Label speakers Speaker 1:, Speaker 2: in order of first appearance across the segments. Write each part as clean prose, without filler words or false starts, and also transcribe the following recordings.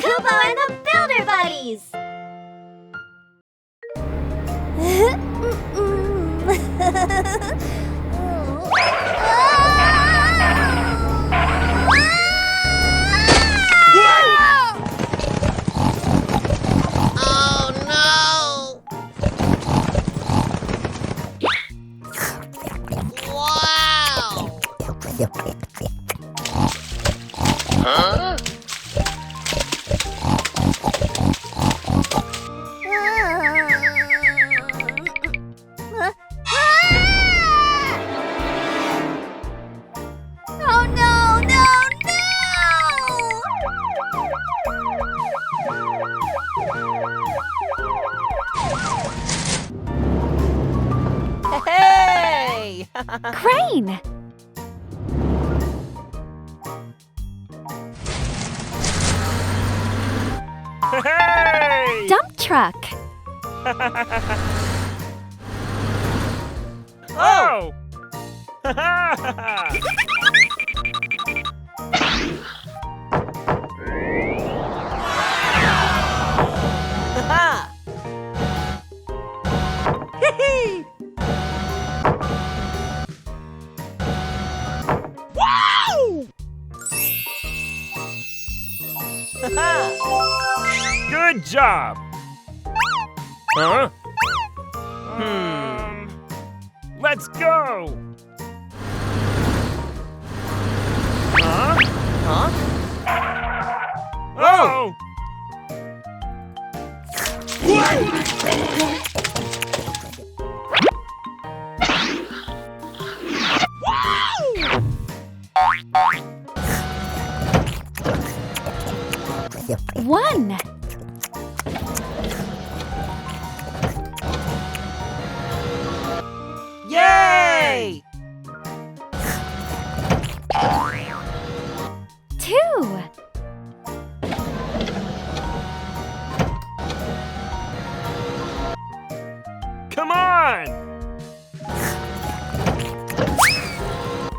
Speaker 1: Kubo and the Builder Buddies!
Speaker 2: Oh no! Wow! Huh?
Speaker 1: Oh no, no, no!
Speaker 3: Hey!
Speaker 1: Crane!
Speaker 4: Hey!
Speaker 1: Dump truck!
Speaker 4: Oh! Good job! Huh? Let's go! Huh?
Speaker 3: Huh?
Speaker 4: Oh!
Speaker 1: One!
Speaker 3: Yay!
Speaker 1: Two!
Speaker 4: Come on!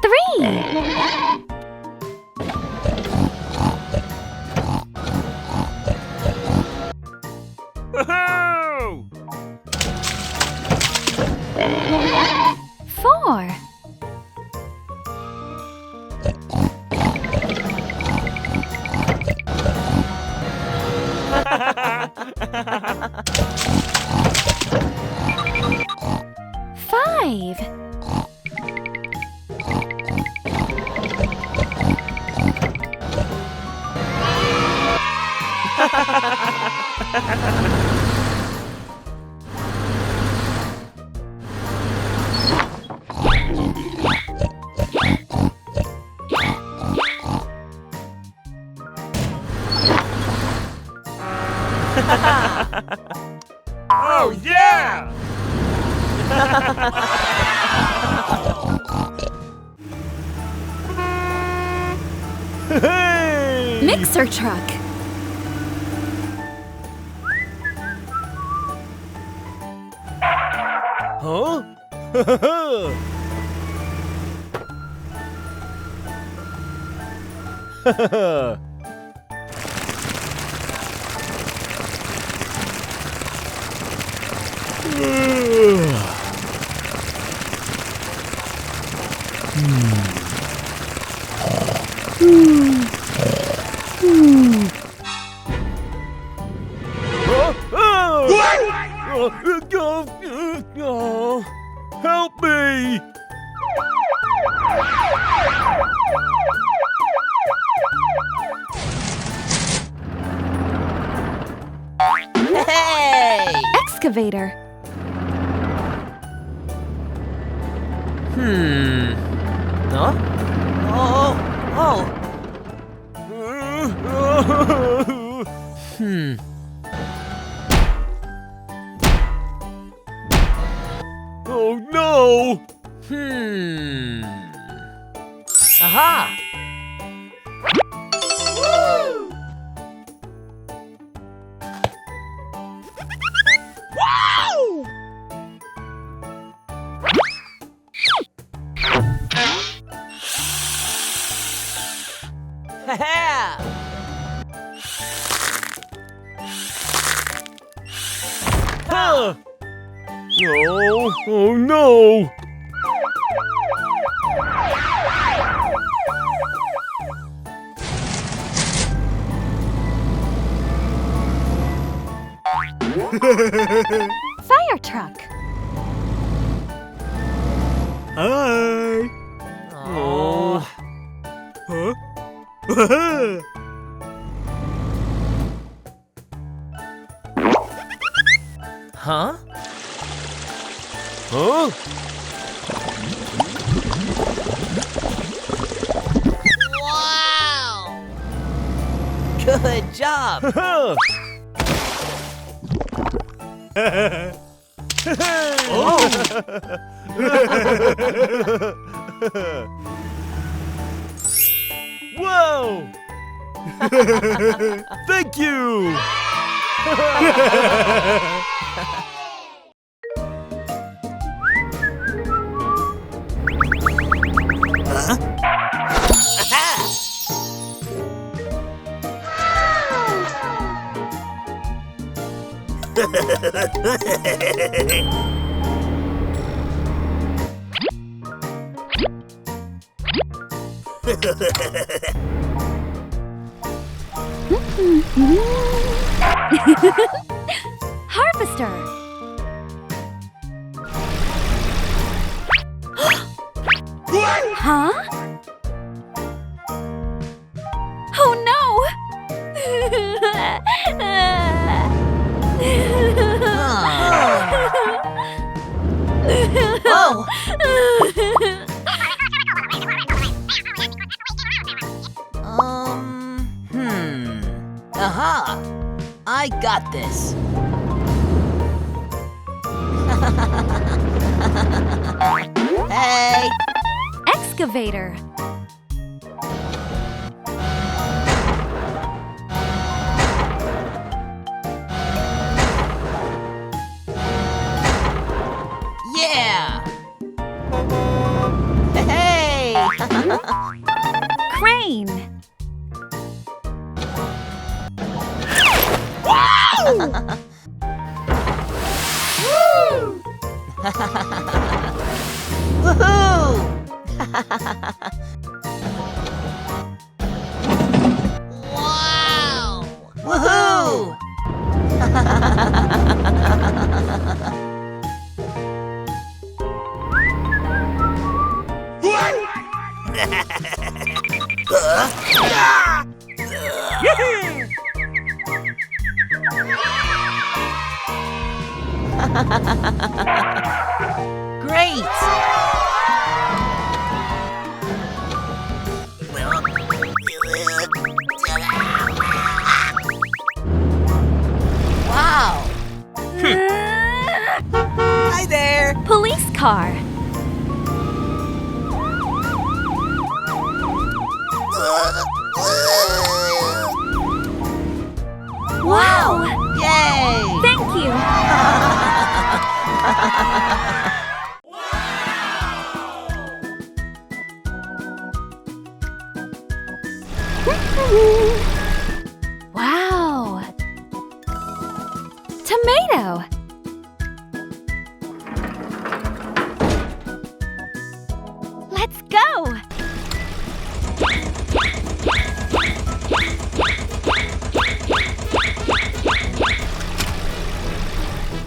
Speaker 1: Three!
Speaker 4: Woohoo!
Speaker 1: Four! Five!
Speaker 4: Oh, yeah! Hey!
Speaker 1: Mixer truck!
Speaker 4: Huh? Help me!
Speaker 3: Hey!
Speaker 1: Excavator!
Speaker 3: Huh? Oh, oh,
Speaker 4: Oh no!
Speaker 3: Aha! Ha-ha!
Speaker 4: Huh? Oh, oh no!
Speaker 1: Fire truck.
Speaker 4: Hi!
Speaker 3: Oh.
Speaker 4: Huh?
Speaker 3: Huh?
Speaker 4: Huh?
Speaker 2: Wow!
Speaker 3: Good job!
Speaker 4: Huh? Whoa! Thank you!
Speaker 1: Harvester. Huh? Oh no!
Speaker 3: Oh! Aha! I got this. Hey!
Speaker 1: Excavator.
Speaker 3: Yeah! Hey!
Speaker 1: Crane.
Speaker 3: Woohoo!
Speaker 2: Wow!
Speaker 3: Woohoo! Great! Wow! Hi there!
Speaker 1: Police car. Wow!
Speaker 3: Yay!
Speaker 1: Thank you. Wow! Tomato. Let's go.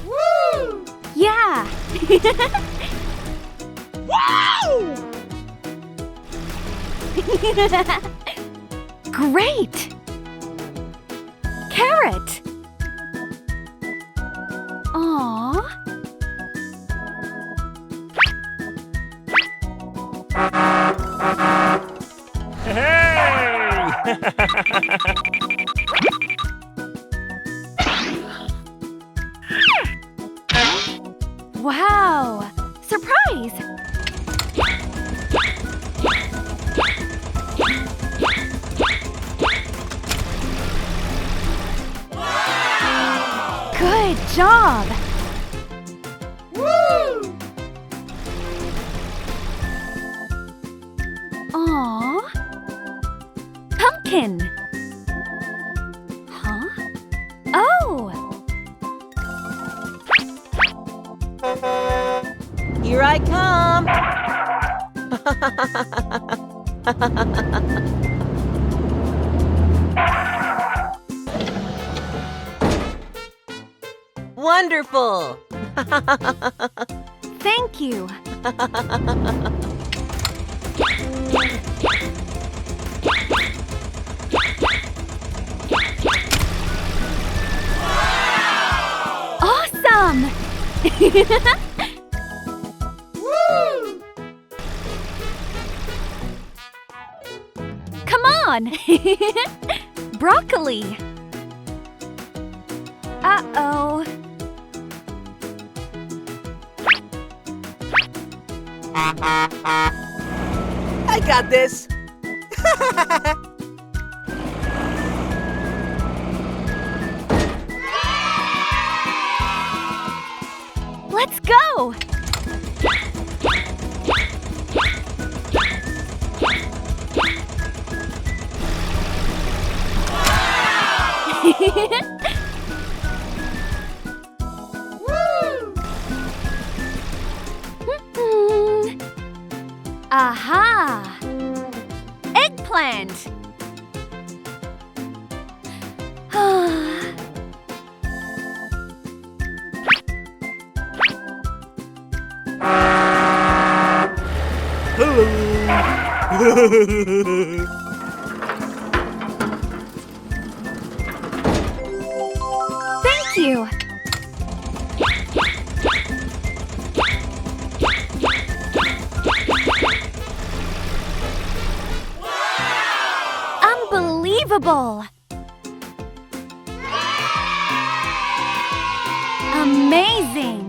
Speaker 1: Woo! Yeah. Great! Carrot! Aww! Wow! Surprise! Good job! Woo! Aww! Pumpkin! pumpkin. Huh? Oh!
Speaker 3: Here I come. Wonderful.
Speaker 1: Thank you. Awesome! Come on! Broccoli. Uh-oh.
Speaker 3: I got this.
Speaker 1: Let's go! Aha! Eggplant!
Speaker 4: Hello.
Speaker 1: Thank you! Unbelievable! Amazing!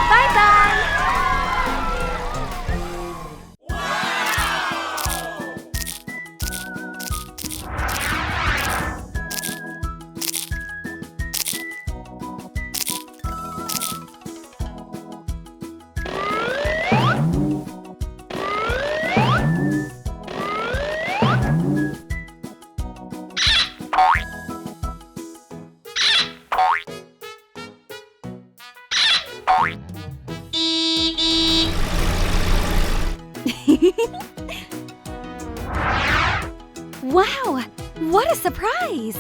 Speaker 1: Bye-bye! Wow! What a surprise!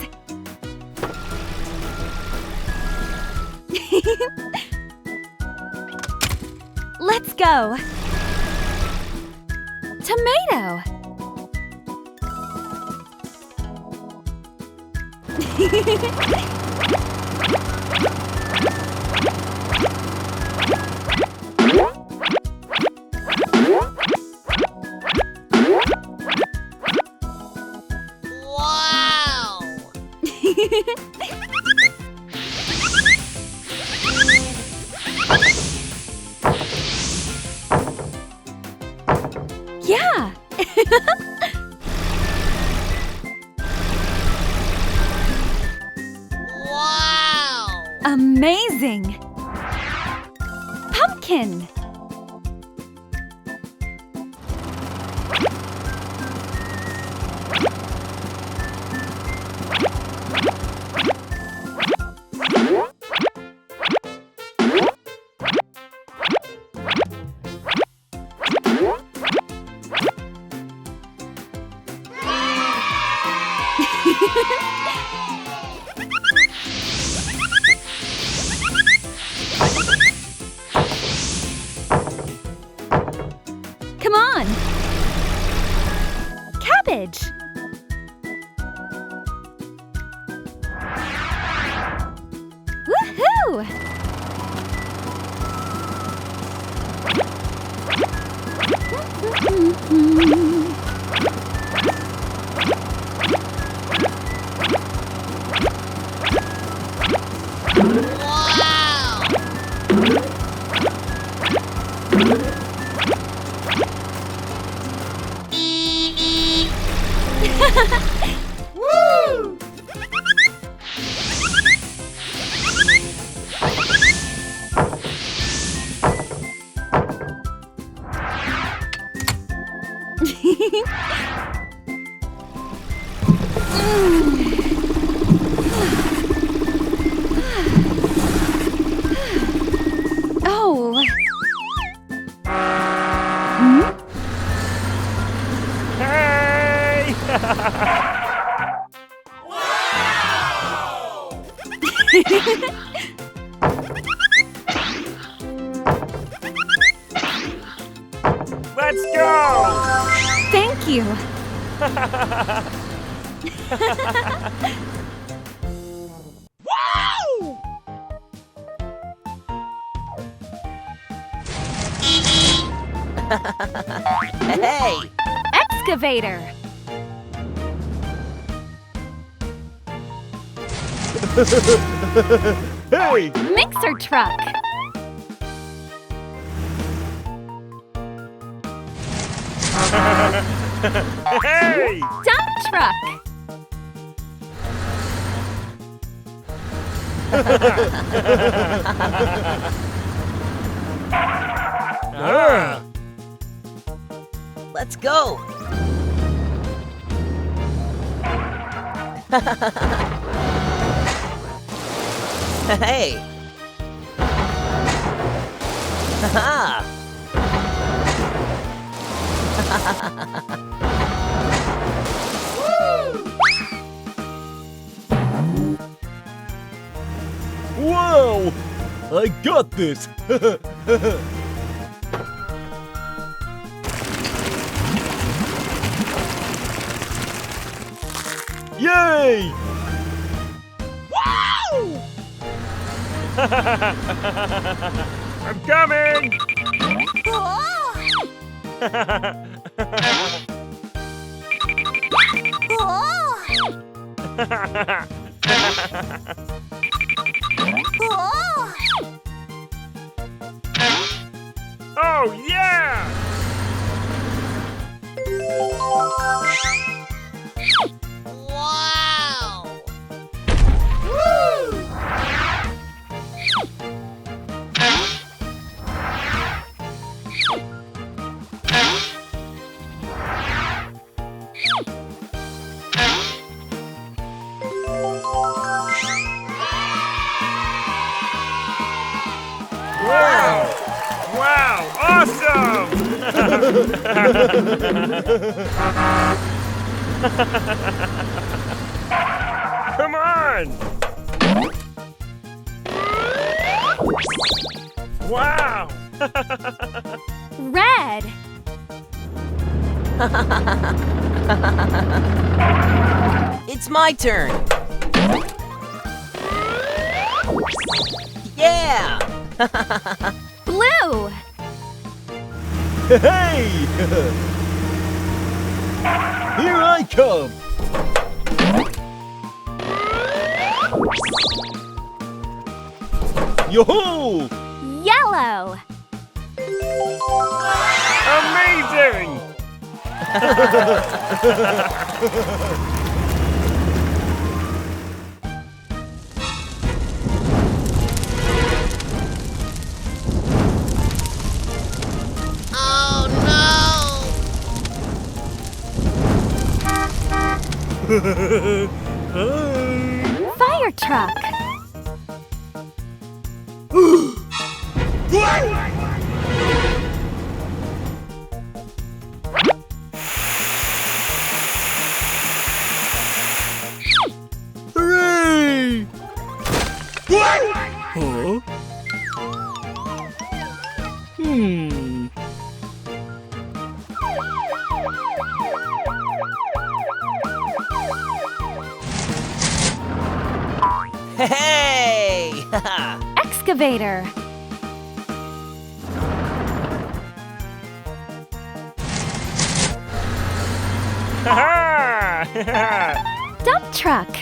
Speaker 1: Let's go! Tomato!
Speaker 2: Wow!
Speaker 1: Yeah!
Speaker 2: Wow!
Speaker 1: Amazing! Pumpkin! Come on! Cabbage! Woohoo!
Speaker 2: Wow!
Speaker 1: Woo!
Speaker 5: Oh. Hmm?
Speaker 4: Hey! Let's go!
Speaker 5: Thank you.
Speaker 3: Hey!
Speaker 5: Excavator.
Speaker 4: Hey!
Speaker 5: Mixer truck.
Speaker 4: Hey!
Speaker 5: Dump truck.
Speaker 4: Ah.
Speaker 3: Let's go! Hey! Haha!
Speaker 4: Whoa! I got this! Yay! I'm coming! Oh yeah!
Speaker 2: Wow!
Speaker 4: Wow! Wow! Awesome! Come on! Wow!
Speaker 5: Red.
Speaker 3: It's my turn! Yeah!
Speaker 5: Blue.
Speaker 4: Hey! Here I come! Yo-ho!
Speaker 5: Yellow.
Speaker 4: Amazing!
Speaker 2: Oh no!
Speaker 5: Fire truck.
Speaker 4: Hooray! Huh?
Speaker 3: Hey!
Speaker 5: Excavator.
Speaker 4: Ha-ha!
Speaker 5: Dump truck.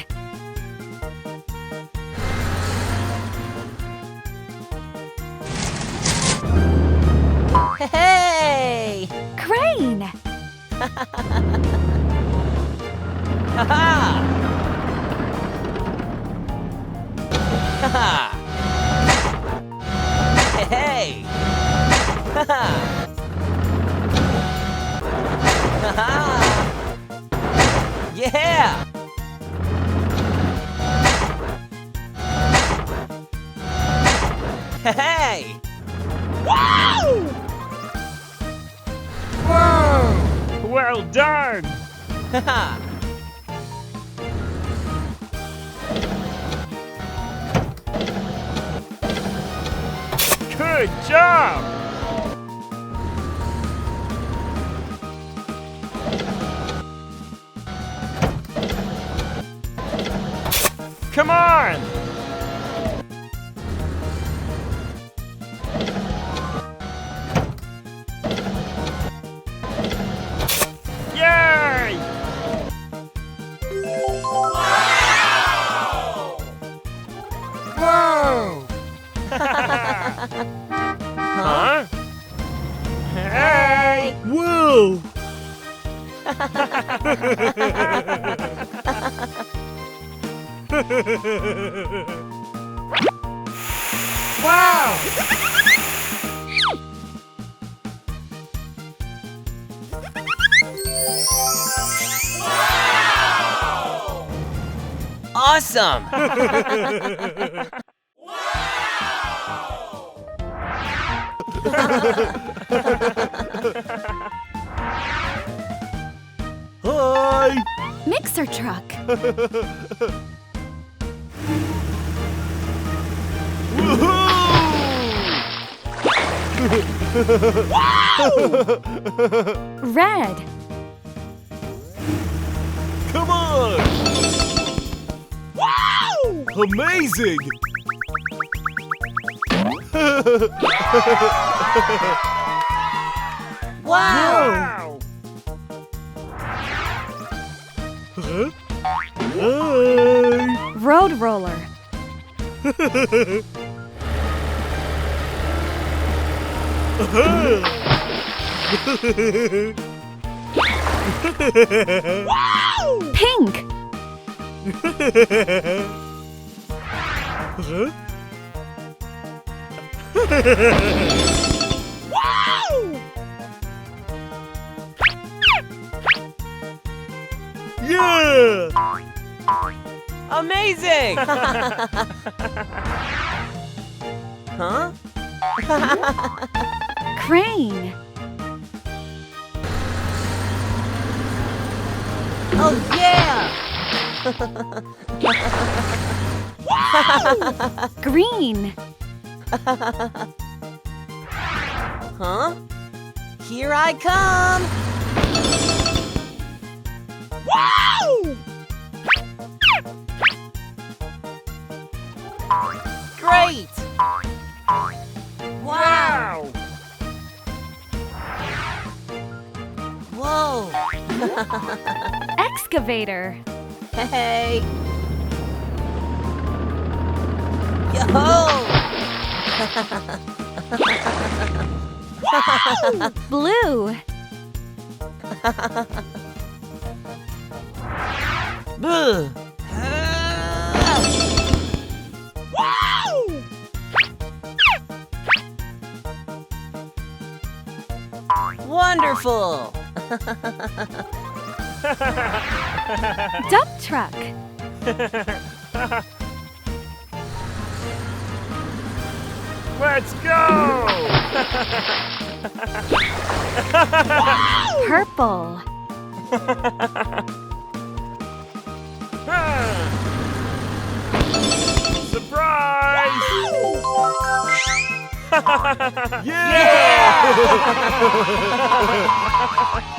Speaker 3: Hey!
Speaker 5: Crane.
Speaker 3: Haha! Haha! Hey! Haha! Yeah! Hey! Wow! Whoa!
Speaker 4: Well done.
Speaker 3: Haha!
Speaker 4: Good job. Come on. Yay!
Speaker 3: Whoa!
Speaker 4: Huh? Hey! Whoa! Wow!
Speaker 3: Awesome!
Speaker 4: Hi!
Speaker 5: Mixer truck. Red.
Speaker 4: Come on! Wow! Amazing!
Speaker 3: Wow!
Speaker 4: Huh? Hi!
Speaker 5: Road roller. Pink.
Speaker 4: Huh? Yeah!
Speaker 3: Amazing! Huh?
Speaker 5: Crane.
Speaker 3: Oh yeah!
Speaker 5: Green.
Speaker 3: Huh? Here I come! Wow! Great! Wow! Whoa!
Speaker 5: Excavator.
Speaker 3: Hey! Yo!
Speaker 5: Blue.
Speaker 3: Boo! Wonderful!
Speaker 5: Dump truck.
Speaker 4: Let's go!
Speaker 5: Purple.
Speaker 4: Surprise!
Speaker 3: Yeah!
Speaker 4: Yeah!